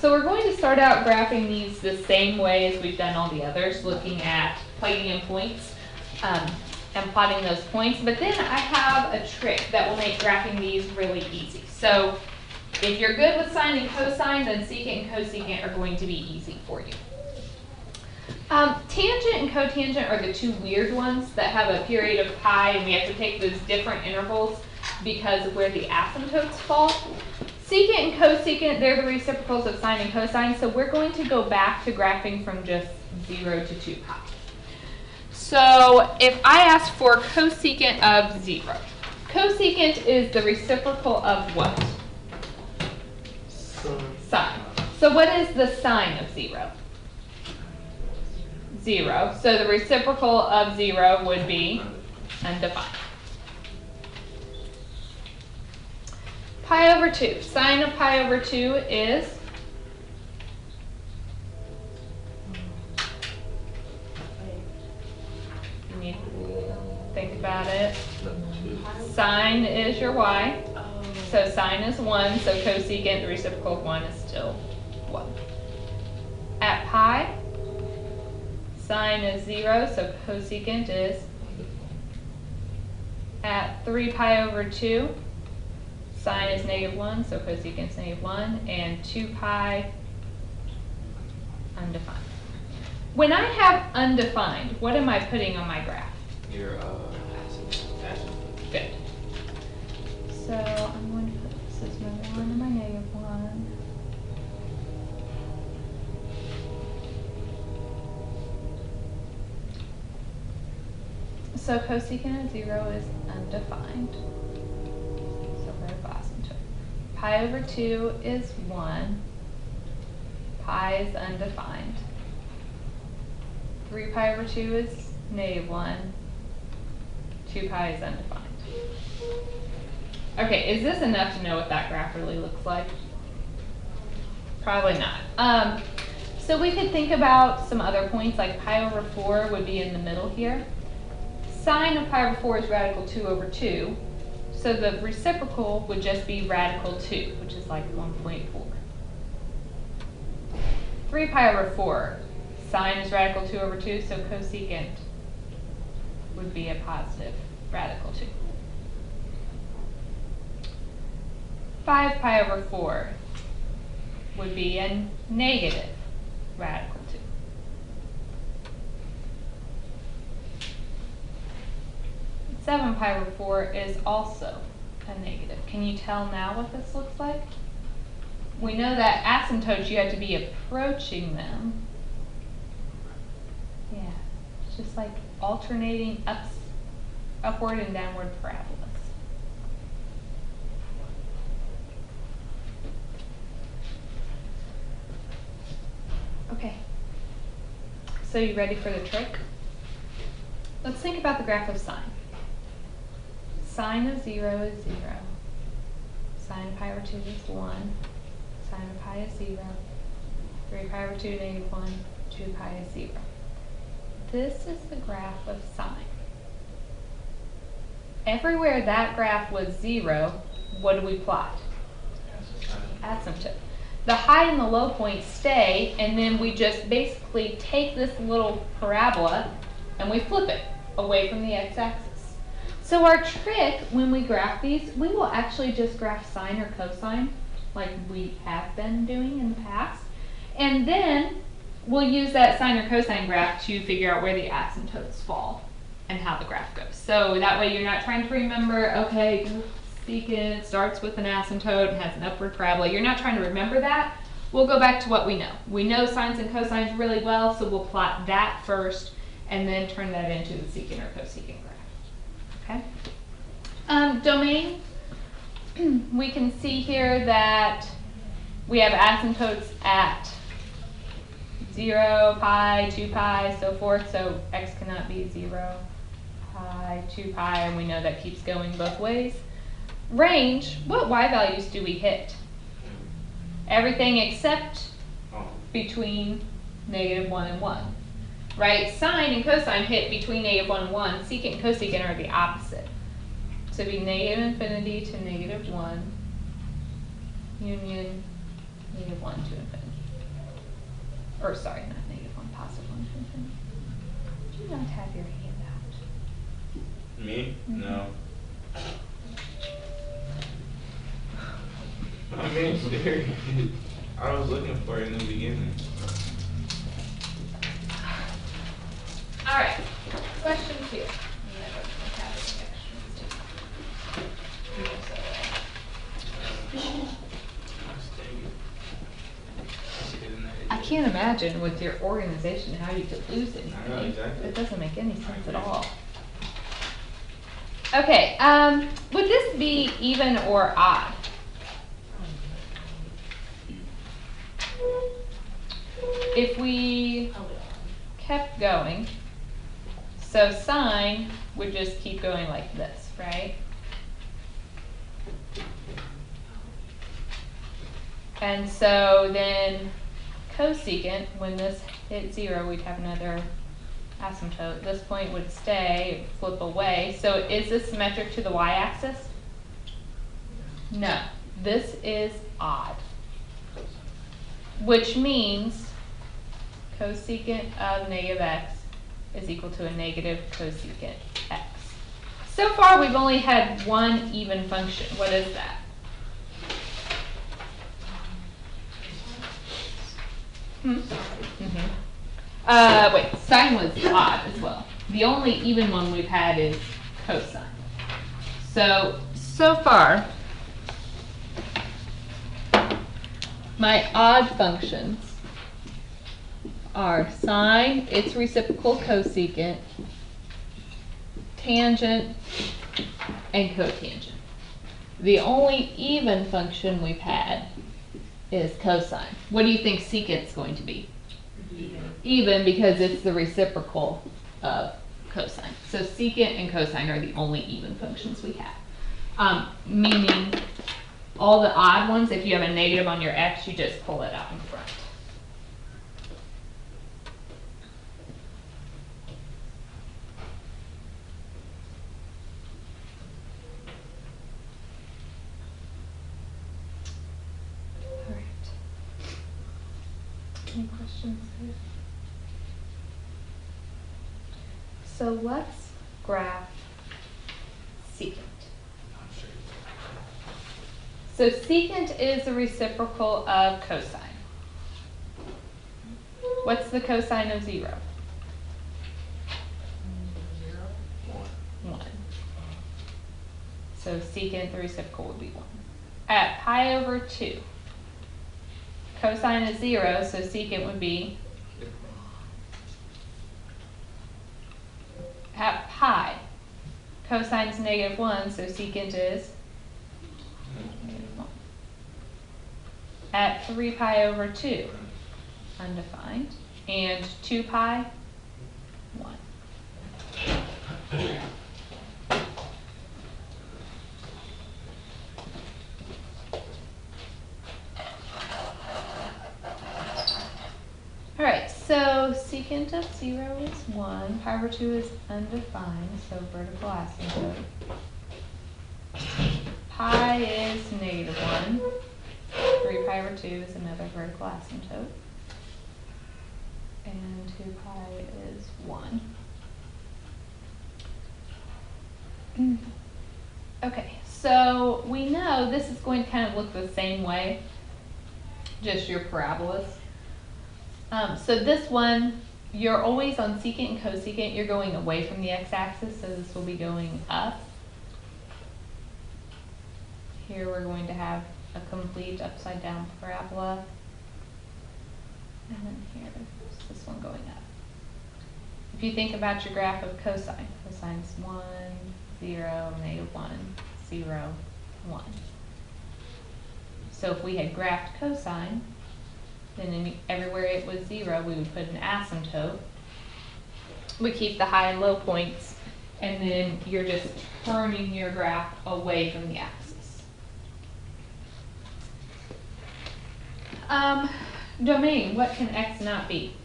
So we're going to start out graphing these the same way as we've done all the others, looking at plugging in points and plotting those points. But then I have a trick that will make graphing these really easy. So if you're good with sine and cosine, then secant and cosecant are going to be easy for you. Tangent and cotangent are the two weird ones that have a period of pi, and we have to take those different intervals because of where the asymptotes fall. Secant and cosecant, they're the reciprocals of sine and cosine, so we're going to go back to graphing from just 0 to 2 pi. So if I ask for cosecant of 0, cosecant is the reciprocal of what? Sine. So what is the sine of 0? 0. So the reciprocal of 0 would be undefined. Pi over 2. Sine of pi over 2 is you need to think about it. Sine is your y. So sine is 1, so cosecant, the reciprocal of 1 is still 1. At pi, sine is 0, so cosecant is. At 3 pi over 2, sine is -1, so cosecant is -1, and 2 pi, undefined. When I have undefined, what am I putting on my graph? Your asymptote. Good. So I'm going to put this as my 1 and my -1. So cosecant of 0 is undefined. So we're at asymptote. Pi over 2 is 1. Pi is undefined. 3 pi over 2 is -1. 2 pi is undefined. Okay, is this enough to know what that graph really looks like? Probably not. So we could think about some other points, like pi over 4 would be in the middle here. Sine of pi over 4 is radical 2 over 2. So the reciprocal would just be radical 2, which is like 1.4. 3 pi over 4, sine is radical 2 over 2, so cosecant would be a positive radical 2. 5 pi over 4 would be a negative radical 2. Seven pi over 4 is also a negative. Can you tell now what this looks like? We know that asymptotes, you have to be approaching them. Yeah, it's just like alternating upward and downward parabolas. Okay, so you ready for the trick? Let's think about the graph of sine. Sine of 0 is 0. Sine of pi over 2 is 1. Sine of pi is 0. 3 pi over 2 -1. 2 pi is 0. This is the graph of sine. Everywhere that graph was 0, what do we plot? Asymptote. The high and the low points stay, and then we just basically take this little parabola and we flip it away from the x-axis. So our trick when we graph these, we will actually just graph sine or cosine like we have been doing in the past. And then we'll use that sine or cosine graph to figure out where the asymptotes fall and how the graph goes. So that way you're not trying to remember, okay, secant starts with an asymptote and has an upward parabola. You're not trying to remember that. We'll go back to what we know. We know sines and cosines really well, so we'll plot that first and then turn that into the secant or cosecant graph. Okay. Domain, we can see here that we have asymptotes at 0, pi, 2 pi, so forth, so x cannot be 0, pi, 2 pi, and we know that keeps going both ways. Range, what y values do we hit? Everything except between -1 and 1. Right? Sine and cosine hit between -1 and 1. Secant and cosecant are the opposite. So it'd be -infinity to -1, union -1 to infinity. or sorry, not -1, +1 to infinity. Do you not have your handout? Me? Mhm. No. I'm being serious. I was looking for it in the beginning. All right, question 2. And then we're gonna have some extras too. I can't imagine with your organization how you could lose anything. I know, exactly. It doesn't make any sense at all. Okay, would this be even or odd? If we kept going, so sine would just keep going like this, right? And so then cosecant, when this hit 0, we'd have another asymptote. This point would stay, flip away. So is this symmetric to the y-axis? No. This is odd. Which means cosecant of -x is equal to a negative cosecant x. So far we've only had one even function. What is that? Wait, sine was odd as well. The only even one we've had is cosine. So far, my odd functions are sine, its reciprocal cosecant, tangent, and cotangent. The only even function we've had is cosine. What do you think secant's going to be? Even, because it's the reciprocal of cosine. So secant and cosine are the only even functions we have. Meaning all the odd ones, if you have a negative on your x, you just pull it out in front. All right. Any questions here? So let's graph secant. So secant is the reciprocal of cosine. What's the cosine of 0? 1. So secant, the reciprocal, would be 1. At pi over 2, cosine is 0, so secant would be at pi. Cosine is -1, so secant is -1. At 3 pi over 2, undefined, and 2 pi, 1. All right, so secant of 0 is 1, pi over 2 is undefined, so vertical asymptote. Pi is -1, 3 pi over 2 is another vertical asymptote, and 2 pi is 1. Okay, so we know this is going to kind of look the same way, just your parabolas. So this one, you're always on secant and cosecant, you're going away from the x-axis, so this will be going up. Here we're going to have a complete upside down parabola. And then here's this one going up. If you think about your graph of cosine, cosine is 1, 0, -1, 0, 1. So if we had graphed cosine, then everywhere it was 0, we would put an asymptote. We keep the high and low points, and then you're just turning your graph away from the axis. Domain, what can x not be?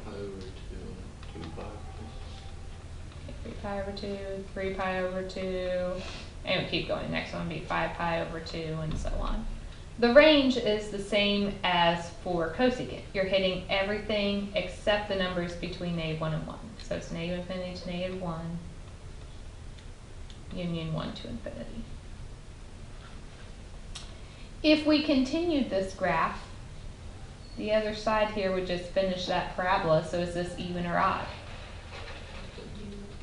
Pi over 2, 2 pi. 3 pi over 2, 3 pi over 2, and keep going. Next one would be 5 pi over 2 and so on. The range is the same as for cosecant. You're hitting everything except the numbers between -1 and 1. So it's negative infinity to -1, union 1 to infinity. If we continued this graph, the other side here would just finish that parabola. So is this even or odd?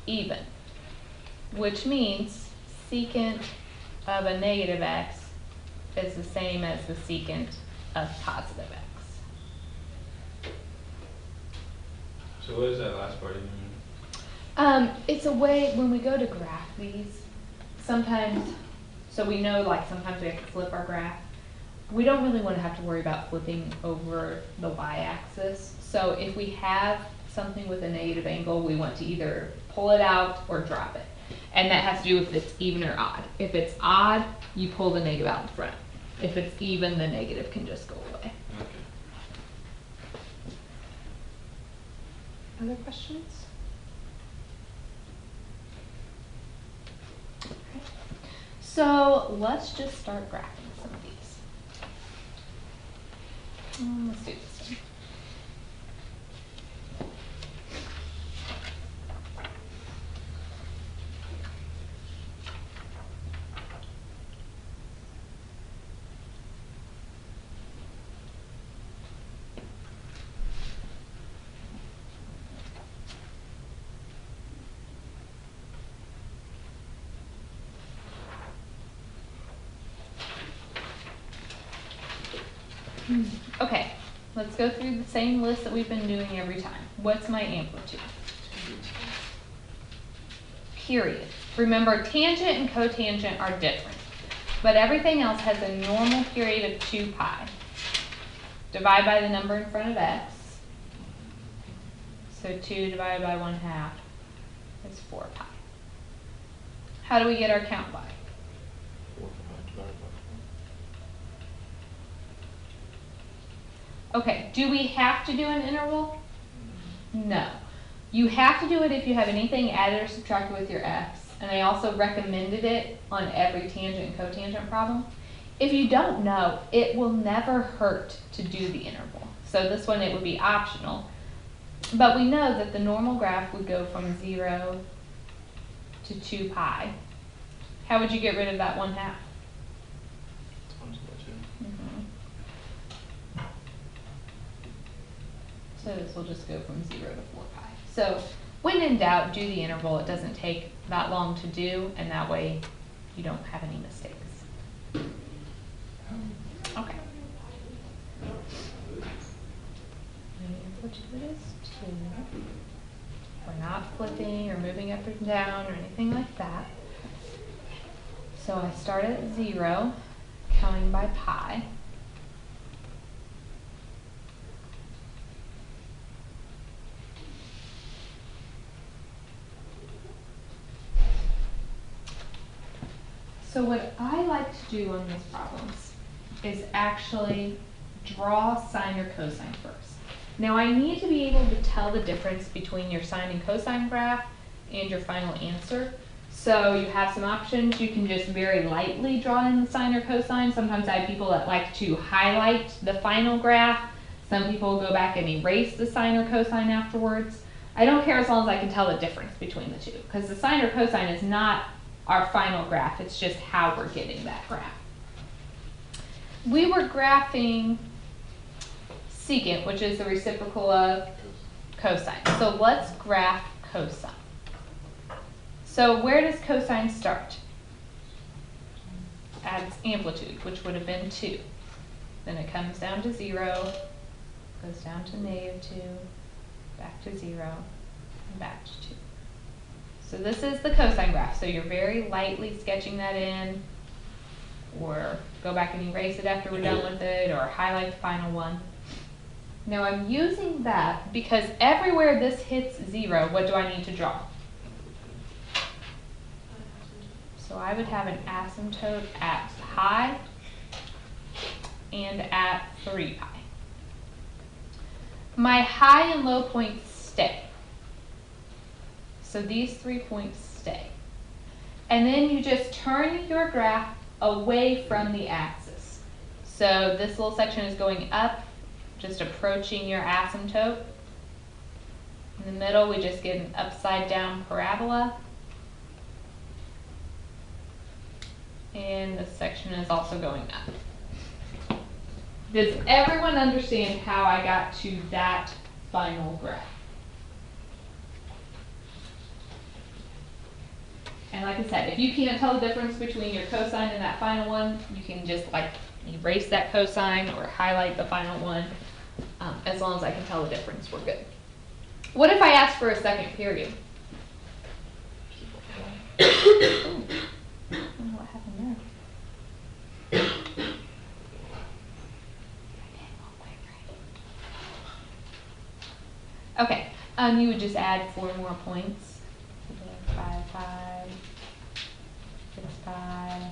Even. Which means secant of a negative x is the same as the secant of positive x. So what does that last part mean? It's a way, when we go to graph these, sometimes, so we know like sometimes we have to flip our graph. We don't really want to have to worry about flipping over the y-axis. So if we have something with a negative angle, we want to either pull it out or drop it. And that has to do with if it's even or odd. If it's odd, you pull the negative out in front. If it's even, the negative can just go away. Okay. Other questions? Okay. So let's just start graphing some of these. Let's do this one. Okay, let's go through the same list that we've been doing every time. What's my amplitude? Period. Remember, tangent and cotangent are different, but everything else has a normal period of 2 pi. Divide by the number in front of x. So 2 divided by 1/2 is 4 pi. How do we get our count by? 4 pi divided by 4. Okay, do we have to do an interval? No. You have to do it if you have anything added or subtracted with your x, and I also recommended it on every tangent and cotangent problem. If you don't know, it will never hurt to do the interval. So this one, it would be optional. But we know that the normal graph would go from 0 to 2 pi. How would you get rid of that 1/2? Times by 2. So this will just go from 0 to 4 pi. So when in doubt, do the interval. It doesn't take that long to do, and that way you don't have any mistakes. Okay. Amplitude is 2. We're not flipping or moving up and down or anything like that. So I start at 0, counting by pi. So what I like to do on these problems is actually draw sine or cosine first. Now I need to be able to tell the difference between your sine and cosine graph and your final answer. So you have some options. You can just very lightly draw in the sine or cosine. Sometimes I have people that like to highlight the final graph. Some people go back and erase the sine or cosine afterwards. I don't care as long as I can tell the difference between the two, because the sine or cosine is not our final graph. It's just how we're getting that graph. We were graphing secant, which is the reciprocal of cosine. So let's graph cosine. So where does cosine start? At its amplitude, which would have been 2. Then it comes down to 0, goes down to -2, back to 0, and back to 2. So this is the cosine graph. So you're very lightly sketching that in, or go back and erase it after we're done with it, or highlight the final one. Now I'm using that because everywhere this hits 0, what do I need to draw? So I would have an asymptote at pi and at 3 pi. My high and low points stay. So these 3 points stay. And then you just turn your graph away from the axis. So this little section is going up, just approaching your asymptote. In the middle, we just get an upside down parabola. And this section is also going up. Does everyone understand how I got to that final graph? And like I said, if you can't tell the difference between your cosine and that final one, you can just like erase that cosine or highlight the final one. As long as I can tell the difference, we're good. What if I ask for a second period? Ooh, I don't know what happened there. Okay, you would just add 4 more points. 5 pi, 6 pi,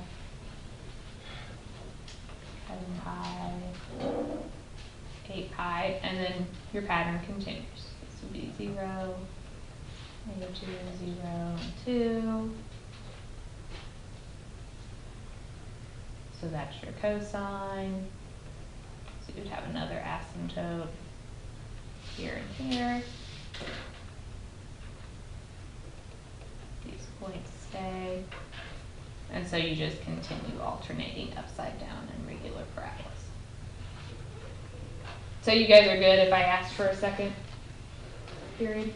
7 pi, 8 pi, and then your pattern continues. This would be 0, -2, 0, and 2. So that's your cosine. So you'd have another asymptote here and here. These points stay. And so you just continue alternating upside down and regular parabolas. So you guys are good if I asked for a second period?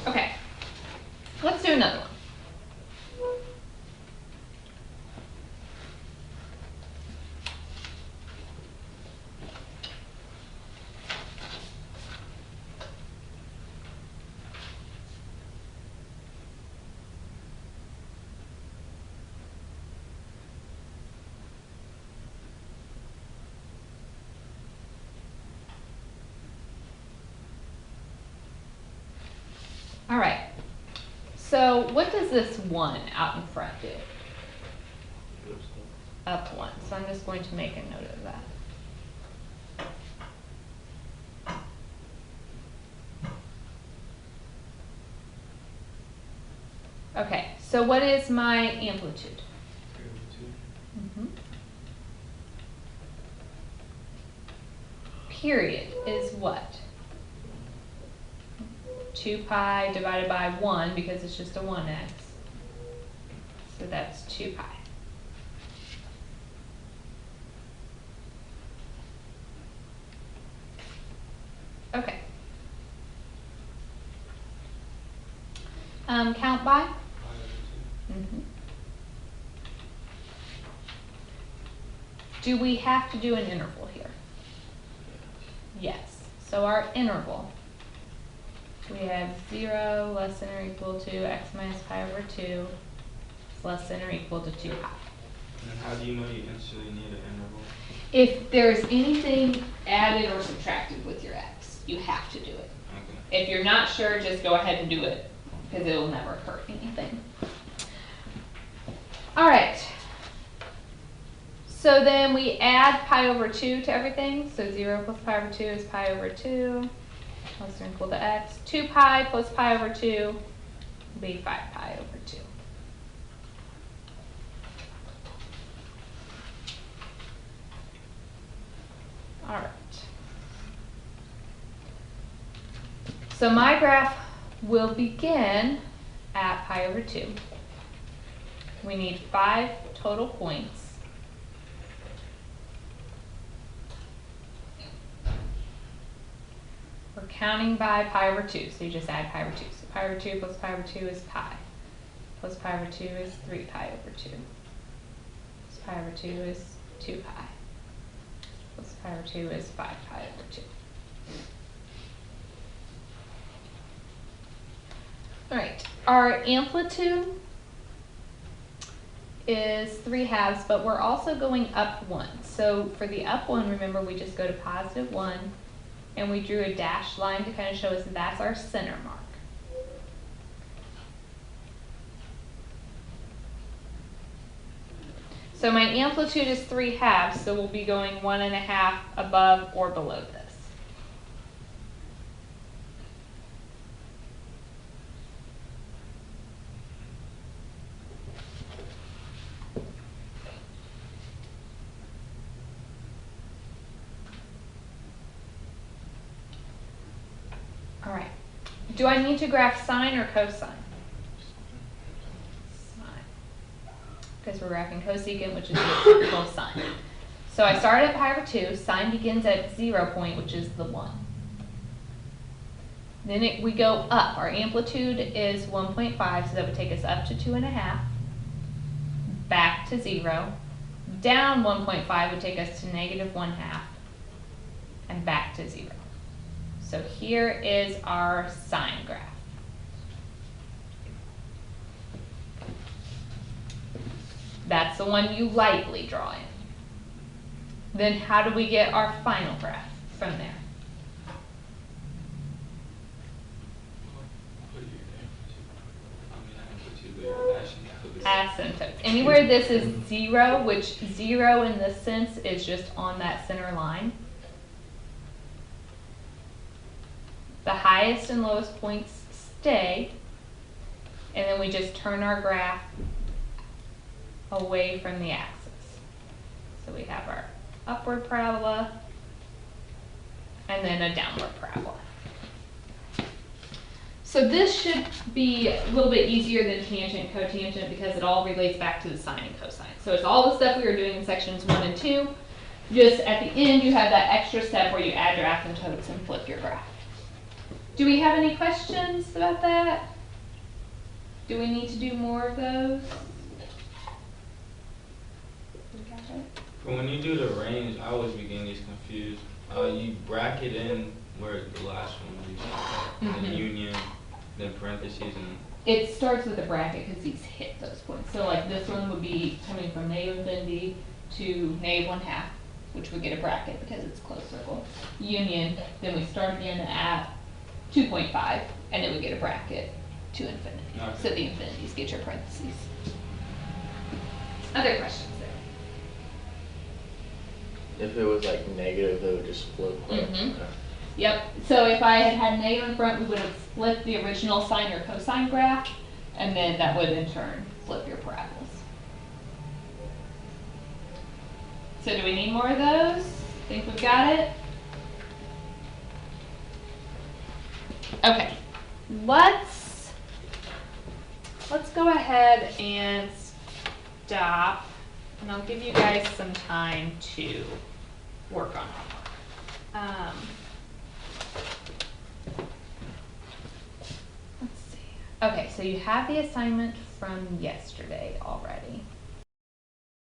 Okay, let's do another one. All right, so what does this 1 out in front do? Up 1, so I'm just going to make a note of that. Okay, so what is my amplitude? Period is what? 2 pi divided by 1 because it's just a 1x. So that's 2 pi. Okay. Count by? Do we have to do an interval here? Yes. So our interval, we have 0 less than or equal to x minus pi over 2 is less than or equal to 2 pi. And how do you know you instantly need an interval? If there's anything added or subtracted with your x, you have to do it. Okay. If you're not sure, just go ahead and do it because it will never hurt anything. All right. So then we add pi over 2 to everything. So 0 plus pi over 2 is pi over 2. Less than or equal to x. 2 pi plus pi over 2 will be 5 pi over 2. All right. So my graph will begin at pi over 2. We need 5 total points. We're counting by pi over 2, so you just add pi over 2. So pi over 2 plus pi over 2 is pi. Plus pi over 2 is 3 pi over 2. Plus pi over 2 is 2 pi. Plus pi over 2 is 5 pi over 2. All right, our amplitude is 3/2, but we're also going up 1. So for the up 1, remember we just go to +1. And we drew a dashed line to kind of show us that that's our center mark. So my amplitude is 3/2, so we'll be going 1.5 above or below this. Do I need to graph sine or cosine? Sine. Because we're graphing cosecant, which is the typical sine. So I start at pi over 2. Sine begins at 0 point, which is the 1. Then we go up. Our amplitude is 1.5, so that would take us up to 2.5, back to 0. Down 1.5 would take us to -1/2, and back to 0. So here is our sine graph. That's the one you lightly draw in. Then how do we get our final graph from there? Asymptotes. Anywhere this is 0, which 0 in this sense is just on that center line. The highest and lowest points stay, and then we just turn our graph away from the axis. So we have our upward parabola and then a downward parabola. So this should be a little bit easier than tangent and cotangent because it all relates back to the sine and cosine. So it's all the stuff we were doing in sections 1 and 2. Just at the end you have that extra step where you add your asymptotes and flip your graph. Do we have any questions about that? Do we need to do more of those? But when you do the range, I always be getting these confused. You bracket in where the last one would be, then union, then parentheses, and it starts with a bracket because these hit those points. So like this one would be coming from -infinity to -1/2, which would get a bracket because it's closed circle. Union, then we start again at 2.5, and then we get a bracket to infinity. Okay. So the infinities get your parentheses. Other questions there? If it was like negative, it would just flip. Mhm. Okay. Yep, so if I had negative in front, we would have split the original sine or cosine graph, and then that would in turn flip your parabolas. So do we need more of those? Think we've got it? Okay, let's go ahead and stop, and I'll give you guys some time to work on homework. Let's see. Okay, so you have the assignment from yesterday already.